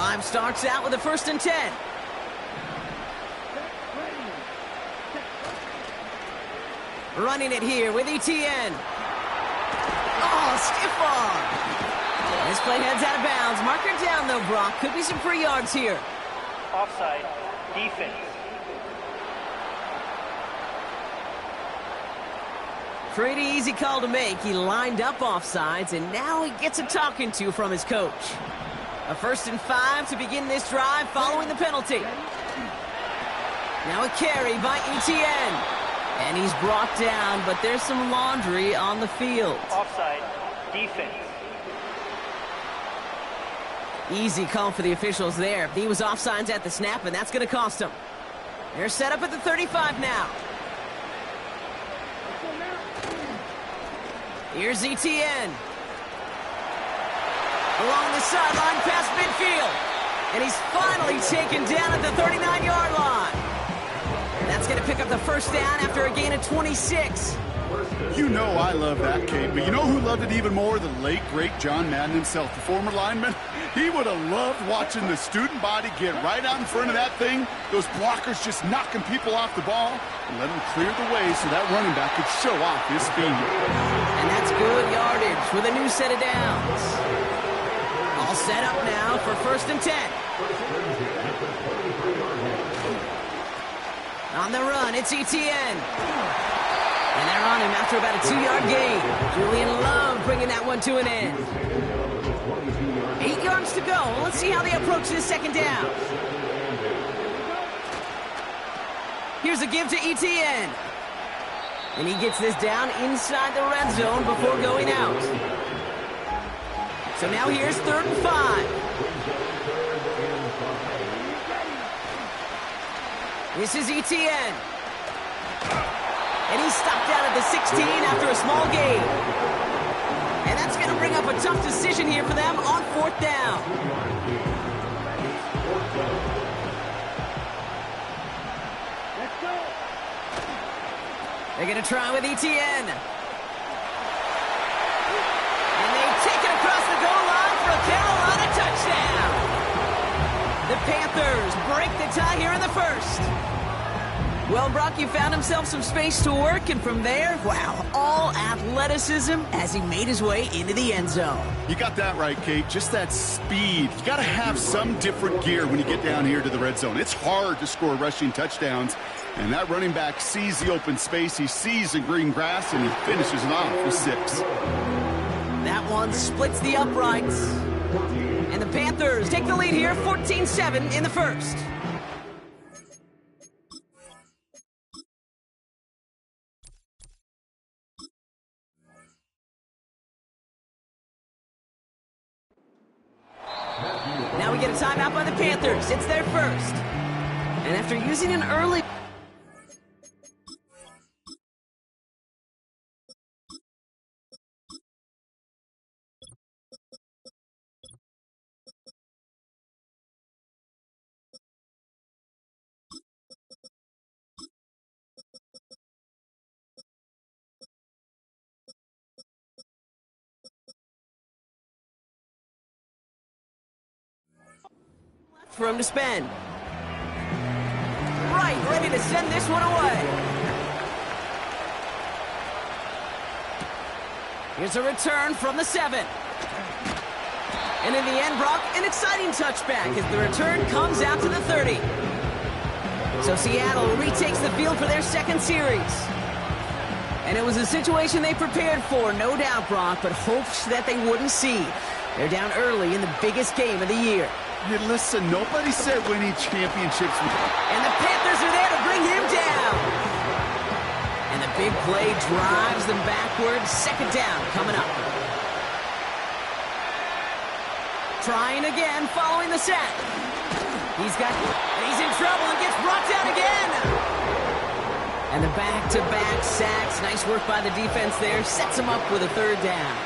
drive starts out with a 1st and 10. Running it here with ETN. Oh, stiff arm. This play heads out of bounds. Marker down, though, Brock. Could be some free yards here. Offside. Defense. Pretty easy call to make. He lined up offsides, and now he gets a talking to from his coach. A 1st and 5 to begin this drive following the penalty. Now a carry by ETN. And he's brought down, but there's some laundry on the field. Offside. Defense. Easy call for the officials there. He was offsides at the snap, and that's going to cost him. They're set up at the 35 now. Here's ETN. Along the sideline past midfield. And he's finally taken down at the 39-yard line. That's going to pick up the 1st down after a gain of 26. You know I love that, Kate, but you know who loved it even more? The late, great John Madden himself, the former lineman. He would have loved watching the student body get right out in front of that thing, those blockers just knocking people off the ball, and let him clear the way so that running back could show off his speed. And that's good yardage with a new set of downs. All set up now for 1st and 10. On the run, it's ETN. And they're on him after about a 2-yard gain. Julian Love bringing that one to an end. 8 yards to go. Let's see how they approach this 2nd down. Here's a give to ETN. And he gets this down inside the red zone before going out. So now here's 3rd and 5. This is ETN. And he's stopped out at the 16 after a small gain. And that's going to bring up a tough decision here for them on 4th down. They're going to try with ETN. And they take it across the goal line for a Carolina touchdown. The Panthers break the tie here in the 1st. Well, Brock, you found himself some space to work, and from there, wow, all athleticism as he made his way into the end zone. You got that right, Kate. Just that speed. You got to have some different gear when you get down here to the red zone. It's hard to score rushing touchdowns, and that running back sees the open space, he sees the green grass, and he finishes it off with 6. That one splits the uprights. And the Panthers take the lead here, 14-7 in the 1st. Now we get a timeout by the Panthers. It's their 1st. And after using an early... for him to spend. Right, ready to send this one away. Here's a return from the 7. And in the end, Brock, an exciting touchback as the return comes out to the 30. So Seattle retakes the field for their 2nd series. And it was a situation they prepared for, no doubt, Brock, but hopes that they wouldn't see. They're down early in the biggest game of the year. Hey, listen, nobody said winning championships. And the Panthers are there to bring him down. And the big play drives them backwards. 2nd down coming up. Trying again following the sack. He's in trouble and gets brought down again. And the back-to-back sacks. Nice work by the defense there. Sets him up with a 3rd down.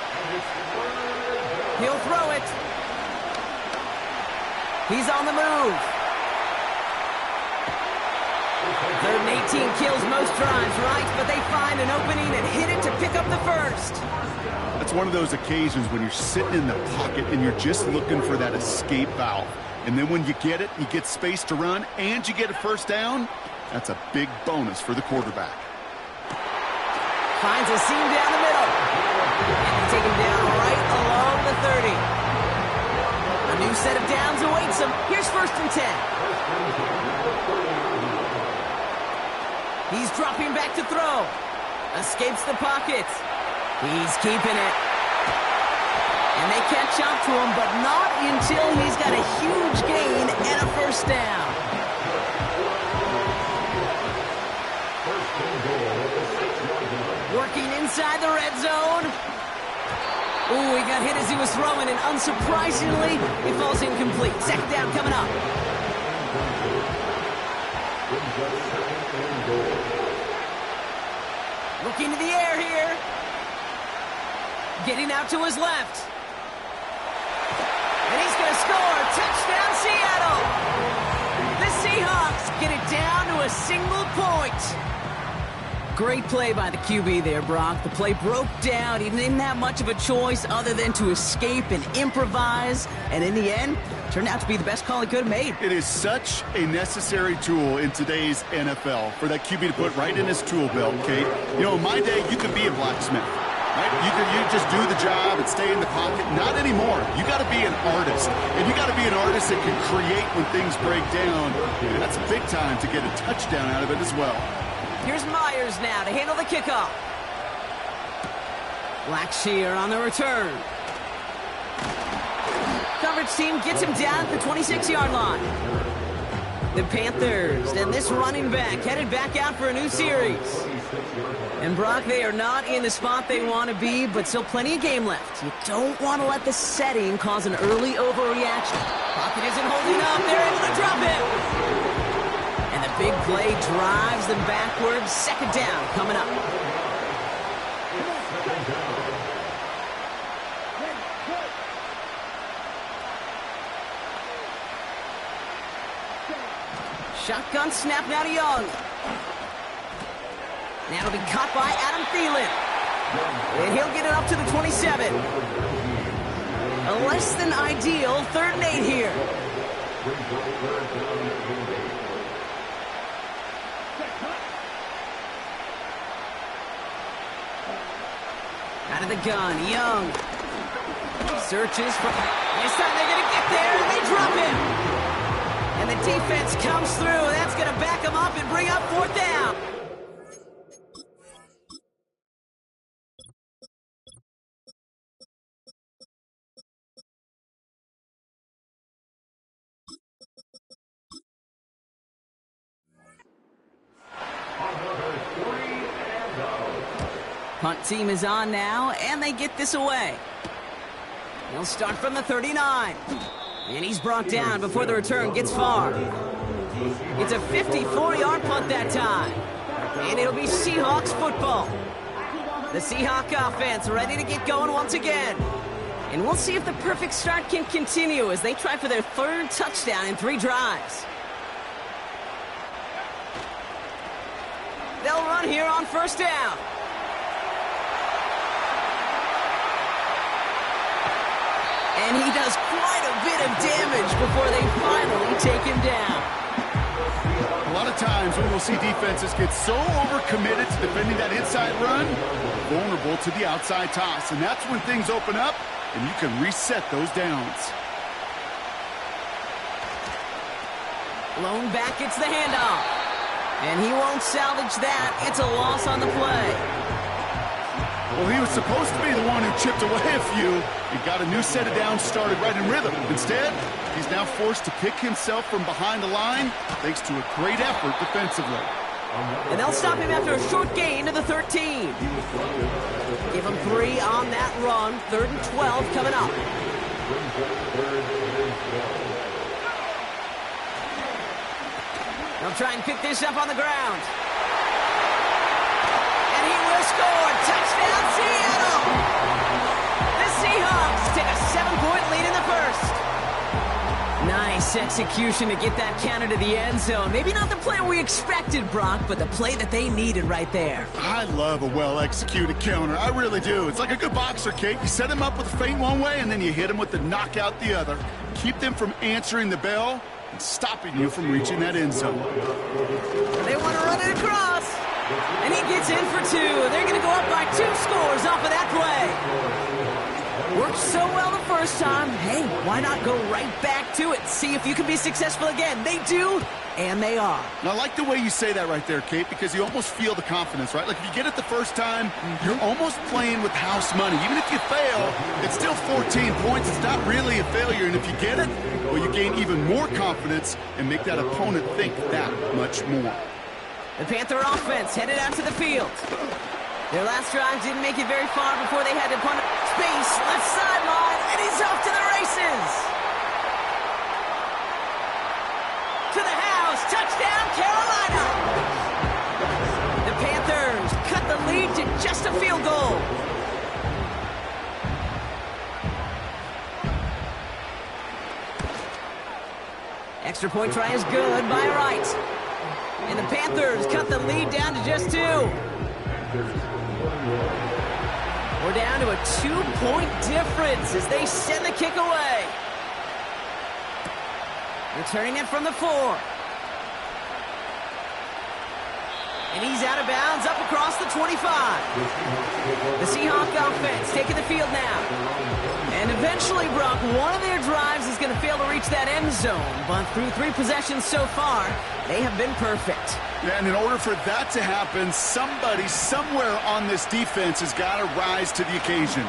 He'll throw it. He's on the move. 3rd and 18 kills most drives, right? But they find an opening and hit it to pick up the 1st. That's one of those occasions when you're sitting in the pocket and you're just looking for that escape valve. And then when you get it, you get space to run, and you get a first down, that's a big bonus for the quarterback. Finds a seam down the middle. And they take him down right along the 30. A new set of downs awaits him. Here's 1st and 10. He's dropping back to throw. Escapes the pocket. He's keeping it. And they catch up to him, but not until he's got a huge gain and a first down. Working inside the red zone. Ooh, he got hit as he was throwing, and unsurprisingly, he falls incomplete. 2nd down coming up. Looking to the air here. Getting out to his left. And he's going to score. Touchdown, Seattle. The Seahawks get it down to a single point. Great play by the QB there, Brock. The play broke down. He didn't have much of a choice other than to escape and improvise. And in the end, turned out to be the best call he could have made. It is such a necessary tool in today's NFL for that QB to put right in his tool belt, Kate. You know, in my day, you could be a blacksmith. Right? You just do the job and stay in the pocket. Not anymore. You got to be an artist. And you got to be an artist that can create when things break down. And that's big time to get a touchdown out of it as well. Here's Myers now to handle the kickoff. Blackshear on the return. Coverage team gets him down at the 26-yard line. The Panthers and this running back headed back out for a new series. And Brock, they are not in the spot they want to be, but still plenty of game left. You don't want to let the setting cause an early overreaction. Pocket isn't holding up. They're able to drop him. And the big play drives them backwards. 2nd down coming up. Shotgun snap now to Young. Now it'll be caught by Adam Thielen. And he'll get it up to the 27. A less than ideal 3rd and 8 here. Out of the gun, Young. Searches for... This time they're going to get there, and they drop him. And the defense comes through. That's going to back him up and bring up 4th down. Punt team is on now, and they get this away. They'll start from the 39. And he's brought down before the return gets far. It's a 54-yard punt that time. And it'll be Seahawks football. The Seahawk offense ready to get going once again. And we'll see if the perfect start can continue as they try for their 3rd touchdown in 3 drives. They'll run here on 1st down. And he does quite a bit of damage before they finally take him down. A lot of times when we'll see defenses get so overcommitted to defending that inside run, vulnerable to the outside toss. And that's when things open up, and you can reset those downs. Lone back gets the handoff. And he won't salvage that. It's a loss on the play. Well, he was supposed to be the one who chipped away a few. He got a new set of downs started right in rhythm. Instead, he's now forced to pick himself from behind the line thanks to a great effort defensively. And they'll stop him after a short gain to the 13. Give him 3 on that run. 3rd and 12 coming up. They'll try and pick this up on the ground. And he will score. Touchdown, Seattle! The Seahawks take a 7-point lead in the first. Nice Nice execution to get that counter to the end zone. Maybe not the play we expected, Brock, but the play that they needed right there. I love a well-executed counter. I really do. It's like a good boxer, Kate. You set him up with a feint one way, and then you hit him with the knockout the other. Keep them from answering the bell and stopping you from reaching that end zone. They want to run it across. And he gets in for two. They're going to go up by 2 scores off of that play. Worked so well the first time. Hey, why not go right back to it? See if you can be successful again. They do, and they are. And I like the way you say that right there, Kate, because you almost feel the confidence, right? Like if you get it the first time, you're almost playing with house money. Even if you fail, it's still 14 points. It's not really a failure. And if you get it, well, you gain even more confidence and make that opponent think that much more. The Panther offense headed out to the field. Their last drive didn't make it very far before they had to punt space, left sideline, and he's off to the races. To the house, touchdown, Carolina. The Panthers cut the lead to just a field goal. Extra point try is good by Wright. And the Panthers cut the lead down to just 2. We're down to a 2-point difference as they send the kick away. Returning it from the 4. And he's out of bounds up across the 25. The Seahawks offense taking the field now. And eventually, Brock, one of their drives is going to fail to reach that end zone. But through 3 possessions so far, they have been perfect. Yeah, and in order for that to happen, somebody somewhere on this defense has got to rise to the occasion.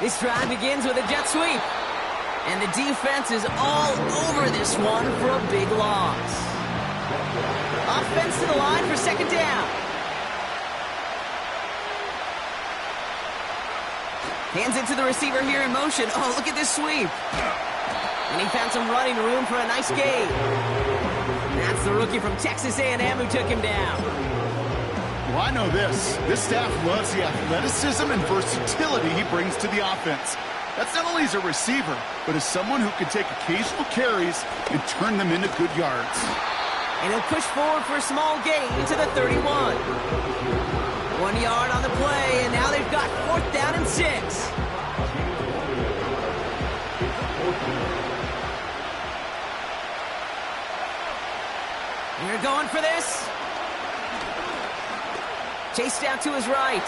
This drive begins with a jet sweep. And the defense is all over this one for a big loss. Offense to the line for second down. Hands it to the receiver here in motion. Oh, look at this sweep. And he found some running room for a nice gain. That's the rookie from Texas A&M who took him down. Well, I know this. This staff loves the athleticism and versatility he brings to the offense. That's not only as a receiver, but as someone who can take occasional carries and turn them into good yards. And he'll push forward for a small gain to the 31. 1 yard on the play, and now they've got 4th down and 6. We're going for this. Chased out to his right.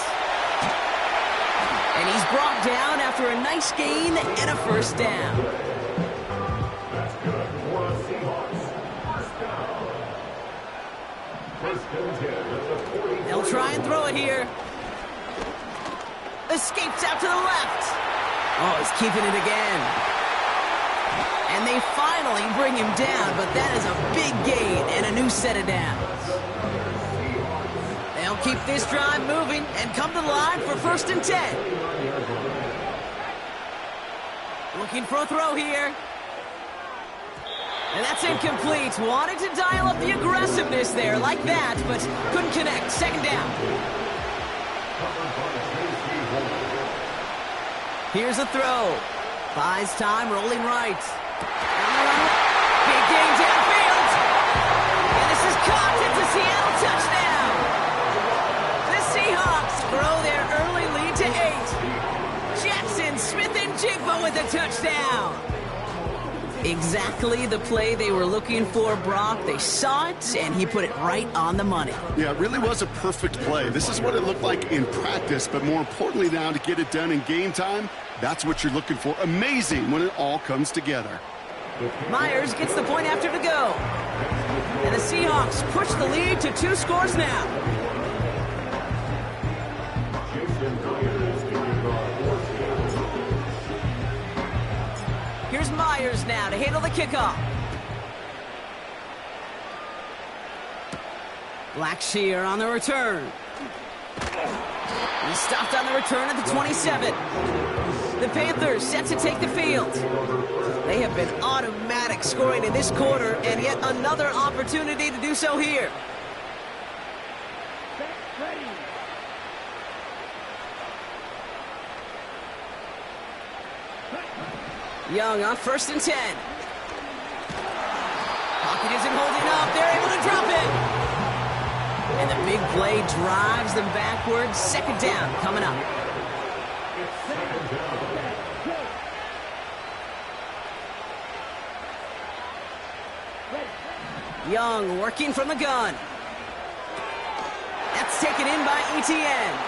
And he's brought down after a nice gain and a first down. They'll try and throw it here. Escapes out to the left. Oh, he's keeping it again. And they finally bring him down, but that is a big gain and a new set of downs. They'll keep this drive moving and come to the line for 1st and 10. Looking for a throw here. And that's incomplete. Wanted to dial up the aggressiveness there like that, but couldn't connect. Second down. Here's a throw. Buys time, rolling right. Big gain downfield. And this is caught. It's a Seattle touchdown. The Seahawks grow their early lead to 8. Jackson Smith-Njigba with a touchdown. Exactly the play they were looking for, Brock. They saw it, and he put it right on the money. Yeah, it really was a perfect play. This is what it looked like in practice, but more importantly now to get it done in game time, that's what you're looking for. Amazing when it all comes together. Myers gets the point after to go. And the Seahawks push the lead to 2 scores now. Here's Myers now to handle the kickoff. Blackshear on the return. He stopped on the return at the 27. The Panthers set to take the field. They have been automatic scoring in this quarter, and yet another opportunity to do so here. Young on 1st and 10. pocket isn't holding up. They're able to drop it. And the big play drives them backwards. Second down coming up. Young working from the gun. That's taken in by Etienne.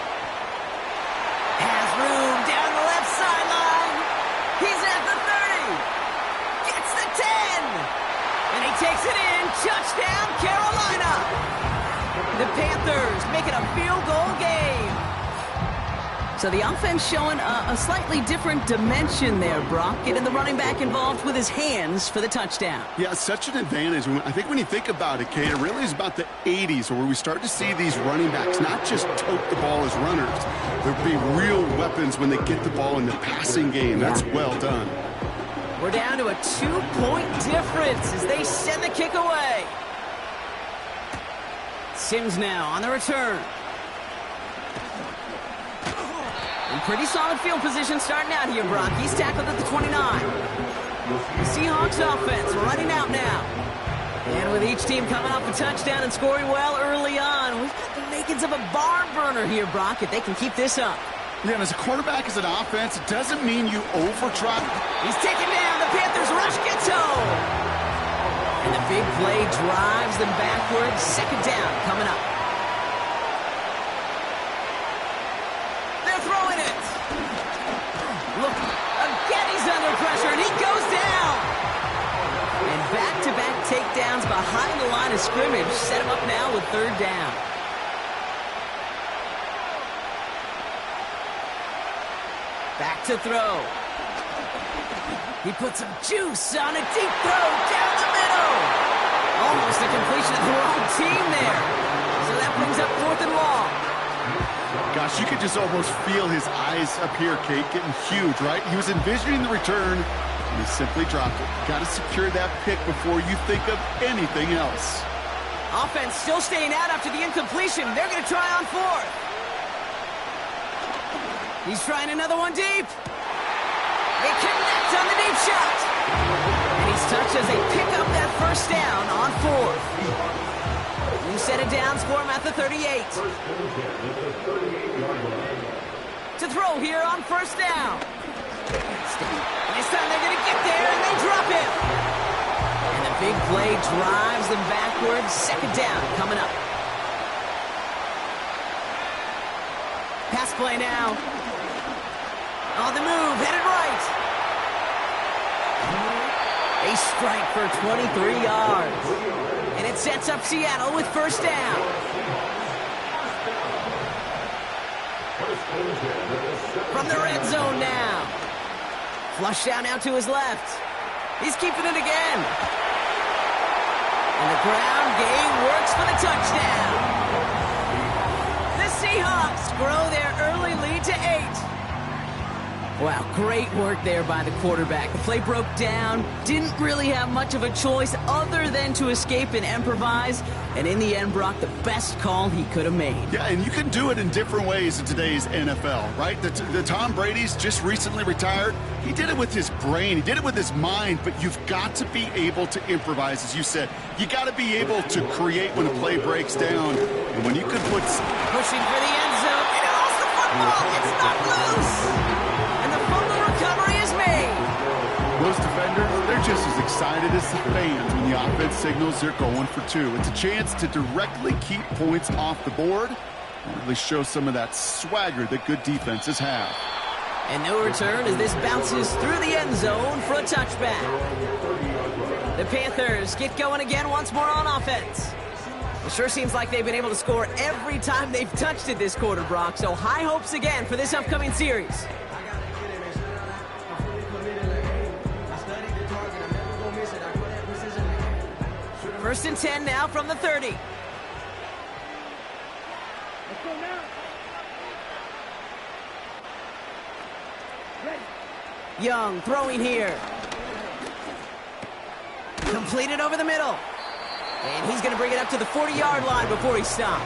Has room down the left sideline. He's at the 30. Gets the 10. And he takes it in. Touchdown, Carolina. The Panthers making a field goal game. So the offense showing a slightly different dimension there, Brock. Getting the running back involved with his hands for the touchdown. Yeah, such an advantage. I think when you think about it, Kate, it really is about the 80s where we start to see these running backs not just tote the ball as runners. They'll be real weapons when they get the ball in the passing game. That's well done. We're down to a 2-point difference as they send the kick away. Sims now on the return. In pretty solid field position starting out here, Brock. He's tackled at the 29. The Seahawks offense running out now. And with each team coming off a touchdown and scoring well early on, we've got the makings of a barn burner here, Brock, if they can keep this up. Yeah, and as a quarterback, as an offense, it doesn't mean you over-try. He's taken down. The Panthers rush gets home. And the big play drives them backwards. Second down coming up. They're throwing it. Look, again he's under pressure, and he goes down. And back-to-back takedowns behind the line of scrimmage set him up now with third down. Back to throw. He puts some juice on a deep throw down the middle. Almost a completion of the wrong team there. So that brings up fourth and long. Gosh, you could just almost feel his eyes up here, Kate, getting huge, right? He was envisioning the return, and he simply dropped it. Got to secure that pick before you think of anything else. Offense still staying out after the incompletion. They're going to try on fourth. He's trying another one deep. They connect on the deep shot. And he's touched as they pick up that first down on fourth. New set of downs for him at the 38. To throw here on first down. And this time they're going to get there, and they drop it. And the big play drives them backwards. Second down coming up. Pass play now. On the move, headed right. A strike for 23 yards. And it sets up Seattle with first down. From the red zone now. Flush down out to his left. He's keeping it again. And the ground game works for the touchdown. The Seahawks grow their early lead to 8. Wow, great work there by the quarterback. The play broke down, didn't really have much of a choice other than to escape and improvise, and in the end, Brock, the best call he could have made. Yeah, and you can do it in different ways in today's NFL, right? The Tom Brady's just recently retired. He did it with his brain. He did it with his mind, but you've got to be able to improvise, as you said. You got to be able to create when a play breaks down, and when you can put... Pushing for the end zone, and he lost the football. It's not loose. Recovery is made. Those defenders, they're just as excited as the fans when the offense signals they're going for two. It's a chance to directly keep points off the board and really show some of that swagger that good defenses have. And no return as this bounces through the end zone for a touchback. The Panthers get going again once more on offense. It sure seems like they've been able to score every time they've touched it this quarter, Brock. So high hopes again for this upcoming series. First and 10 now from the 30. Young throwing here. Completed over the middle. And he's going to bring it up to the 40-yard line before he stopped.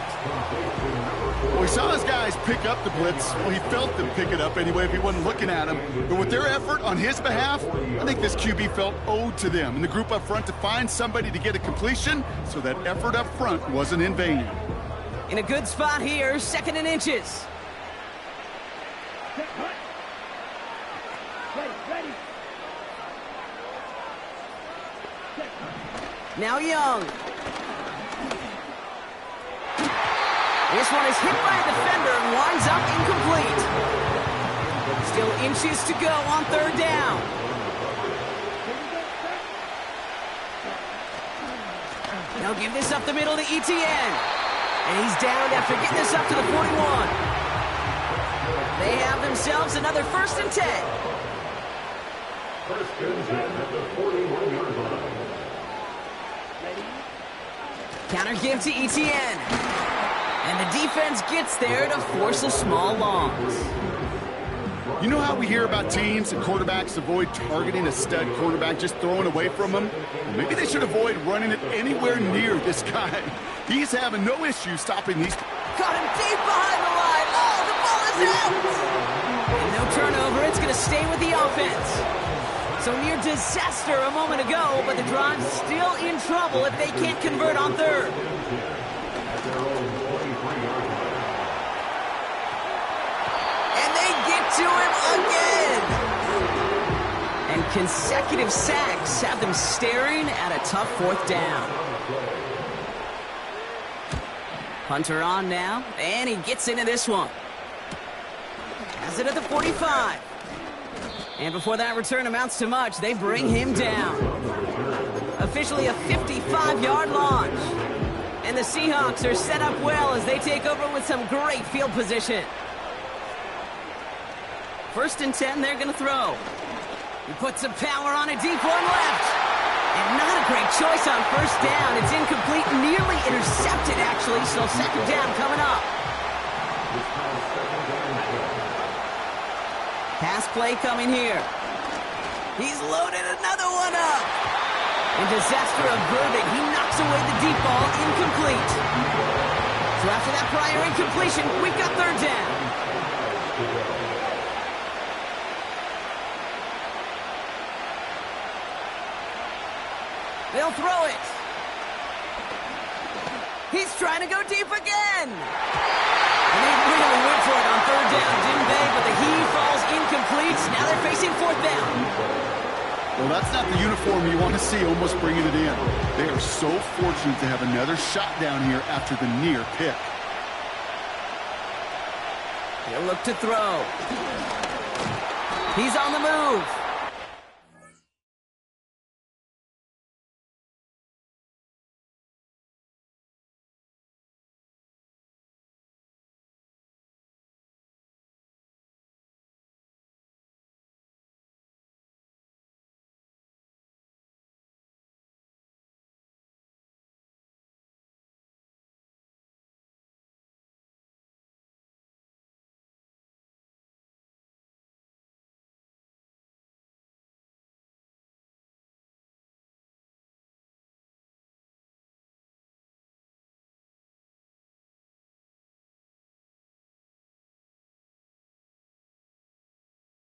Well, he saw his guys pick up the blitz. Well, he felt them pick it up anyway if he wasn't looking at him. But with their effort on his behalf, I think this QB felt owed to them and the group up front to find somebody to get a completion so that effort up front wasn't in vain. In a good spot here, 2nd and inches. Now Young. This one is hit by a defender and winds up incomplete. Still inches to go on 3rd down. They'll give this up the middle to Etienne. And he's down after getting this up to the 41. They have themselves another 1st and 10. First and 10 at the 41-yard line. Counter give to Etienne. And the defense gets there to force a small loss. You know how we hear about teams and quarterbacks avoid targeting a stud quarterback, just throwing away from him? Well, maybe they should avoid running it anywhere near this guy. He's having no issue stopping these. Got him deep behind the line. Oh, the ball is out. And no turnover. It's going to stay with the offense. So near disaster a moment ago, but the drive's still in trouble if they can't convert on 3rd. And they get to him again. And consecutive sacks have them staring at a tough 4th down. Hunter on now, and he gets into this one. Has it at the 45. And before that return amounts to much, they bring him down. Officially a 55-yard launch. And the Seahawks are set up well as they take over with some great field position. 1st and 10, they're going to throw. He puts some power on a deep one left. And not a great choice on 1st down. It's incomplete, nearly intercepted, actually, so 2nd down coming up. Pass play coming here. He's loaded another one up. In disaster averted, he knocks away the deep ball, incomplete. So after that prior incompletion, we've got 3rd down. They'll throw it. He's trying to go deep again. And they really went for it on 3rd down, didn't they? But the heave falls incomplete. Now they're facing 4th down. Well, that's not the uniform you want to see almost bringing it in. They are so fortunate to have another shot down here after the near pick. He'll look to throw. He's on the move.